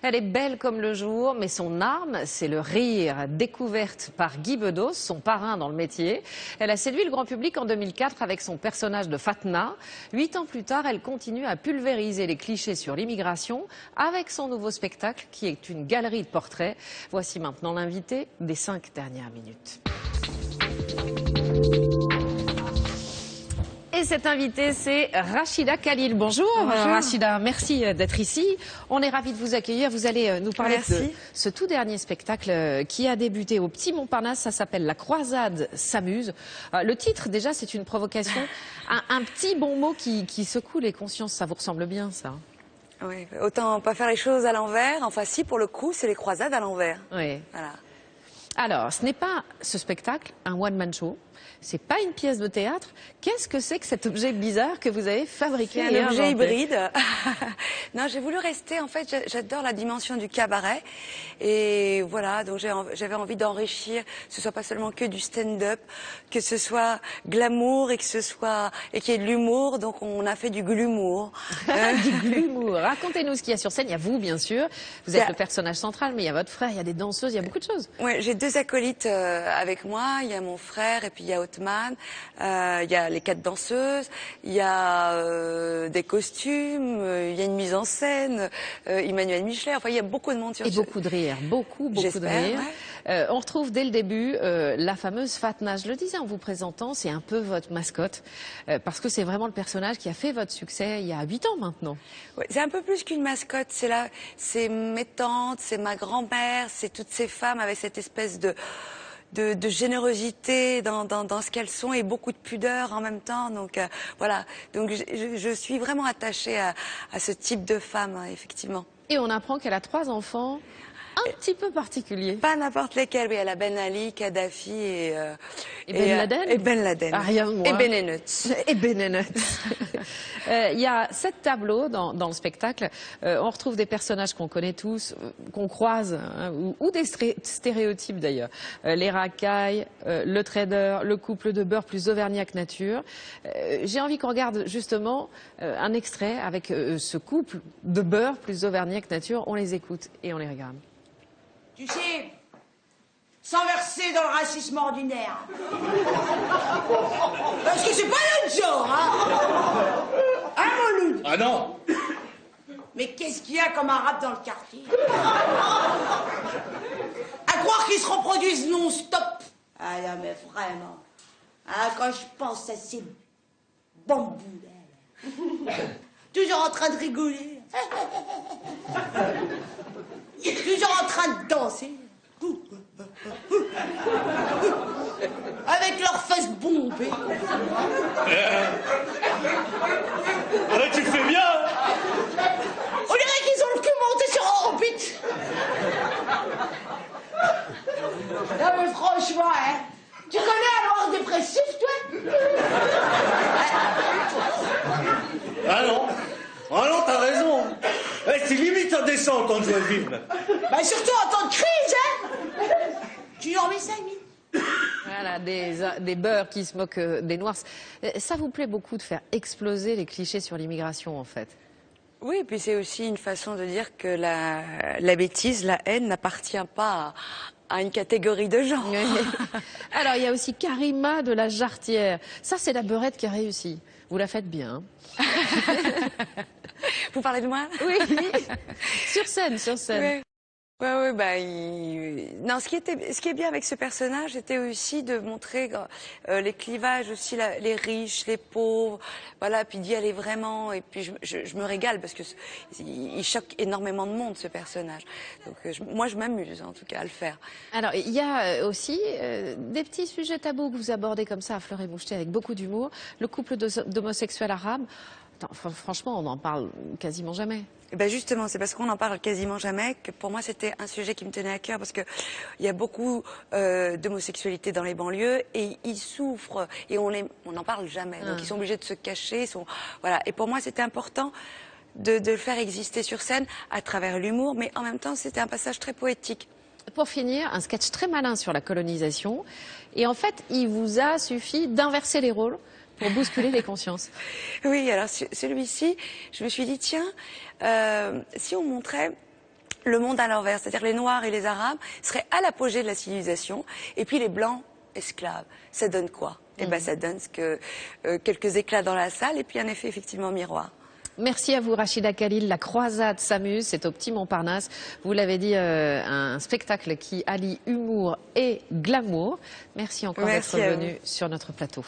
Elle est belle comme le jour, mais son arme, c'est le rire. Découverte par Guy Bedos, son parrain dans le métier. Elle a séduit le grand public en 2004 avec son personnage de Fatna. 8 ans plus tard, elle continue à pulvériser les clichés sur l'immigration avec son nouveau spectacle qui est une galerie de portraits. Voici maintenant l'invité des 5 dernières minutes. Et cette invitée, c'est Rachida Khalil. Bonjour, Rachida, merci d'être ici. On est ravis de vous accueillir. Vous allez nous parler de ce tout dernier spectacle qui a débuté au Petit Montparnasse. Ça s'appelle La Croisade s'amuse. Le titre, déjà, c'est une provocation. Un petit bon mot qui secoue les consciences. Ça vous ressemble bien, ça? Oui, autant pas faire les choses à l'envers. Enfin, si, pour le coup, c'est les croisades à l'envers. Oui. Voilà. Alors, ce n'est pas ce spectacle, un one-man show. C'est pas une pièce de théâtre. Qu'est-ce que c'est que cet objet bizarre que vous avez fabriqué? C'est un objet hybride. Non, j'ai voulu rester, en fait, j'adore la dimension du cabaret. Et voilà, donc j'avais envie d'enrichir, que ce soit pas seulement que du stand-up, que ce soit glamour et qu'il y ait de l'humour. Donc on a fait du glumour. Du glumour. Racontez-nous ce qu'il y a sur scène. Il y a vous, bien sûr. Vous êtes le personnage central, mais il y a votre frère, il y a des danseuses, il y a beaucoup de choses. Oui, j'ai 2 acolytes avec moi. Il y a mon frère et puis il y a Othman. Il y a les 4 danseuses. Il y a des costumes. Il y a une mise en scène. Emmanuel Michelet. Enfin, il y a beaucoup de monde sur scène. Et beaucoup de rire. Beaucoup de rire. Ouais. On retrouve dès le début la fameuse Fatna. Je le disais en vous présentant, c'est un peu votre mascotte. Parce que c'est vraiment le personnage qui a fait votre succès il y a 8 ans maintenant. Ouais, c'est un peu plus qu'une mascotte. C'est mes tantes, c'est ma grand-mère, c'est toutes ces femmes avec cette espèce de générosité dans ce qu'elles sont et beaucoup de pudeur en même temps. Donc voilà. Donc je suis vraiment attachée à ce type de femme, hein, effectivement. Et on apprend qu'elle a 3 enfants un petit peu particuliers. Pas n'importe lesquels, oui. Elle a Ben Ali, Kadhafi et Ben Laden. Et Ben Laden. Ah, rien de moins. Et Benenut. Et Benenut. Il y a 7 tableaux dans le spectacle. On retrouve des personnages qu'on connaît tous, qu'on croise, hein, ou des stéréotypes d'ailleurs. Les racailles, le trader, le couple de beurre plus Auvergnat nature. J'ai envie qu'on regarde justement un extrait avec ce couple de beurre plus Auvergnat nature. On les écoute et on les regarde. Tu sais, sans verser dans le racisme ordinaire. Parce que c'est pas notre genre, hein. Hein, Mouloud? Ah non. Mais qu'est-ce qu'il y a comme arabe dans le quartier? À croire qu'ils se reproduisent non-stop. Ah non, mais vraiment. Ah, quand je pense à ces bambous, là. Toujours en train de rigoler. Toujours en train de danser. Avec leurs fesses bombées. Tu fais bien. On dirait qu'ils ont le cul monté sur orbite. Non mais franchement, hein. Tu connais un noir dépressif, toi? Ah non. Ah non, t'as raison. C'est limite indécent quand je vois le film. Bah surtout en temps de crise, hein. Tu lui en mets 5 000. Voilà, des beurres qui se moquent des noirs. Ça vous plaît beaucoup de faire exploser les clichés sur l'immigration, en fait? Oui, et puis c'est aussi une façon de dire que la bêtise, la haine n'appartient pas à une catégorie de gens. Oui. Alors, il y a aussi Karima de la Jarretière. Ça, c'est la beurette qui a réussi. Vous la faites bien. Vous parlez de moi? Oui, sur scène, sur scène. Oui. Ouais, bah, non, ce qui est bien avec ce personnage, c'était aussi de montrer les clivages aussi, les riches, les pauvres, voilà, puis d'y aller vraiment. Et puis je me régale parce que il choque énormément de monde, ce personnage. Donc moi, je m'amuse en tout cas à le faire. Alors, il y a aussi des petits sujets tabous que vous abordez comme ça à fleur et moucheté avec beaucoup d'humour. Le couple d'homosexuels arabes. Attends, franchement, on n'en parle quasiment jamais. Ben justement, c'est parce qu'on n'en parle quasiment jamais que pour moi c'était un sujet qui me tenait à cœur parce que il y a beaucoup d'homosexualité dans les banlieues et ils souffrent et on n'en parle jamais. Donc ils sont obligés de se cacher. Voilà. Et pour moi c'était important de le faire exister sur scène à travers l'humour, mais en même temps c'était un passage très poétique. Pour finir, un sketch très malin sur la colonisation. Et en fait, il vous a suffi d'inverser les rôles pour bousculer les consciences. Oui, alors celui-ci, je me suis dit, tiens, si on montrait le monde à l'envers. C'est-à-dire les Noirs et les Arabes seraient à l'apogée de la civilisation, et puis les Blancs esclaves. Ça donne quoi? Eh ben, ça donne quelques éclats dans la salle et puis un effet effectivement miroir. Merci à vous, Rachida Khalil. La croisade s'amuse, c'est au Petit Montparnasse. Vous l'avez dit, un spectacle qui allie humour et glamour. Merci encore d'être venu sur notre plateau.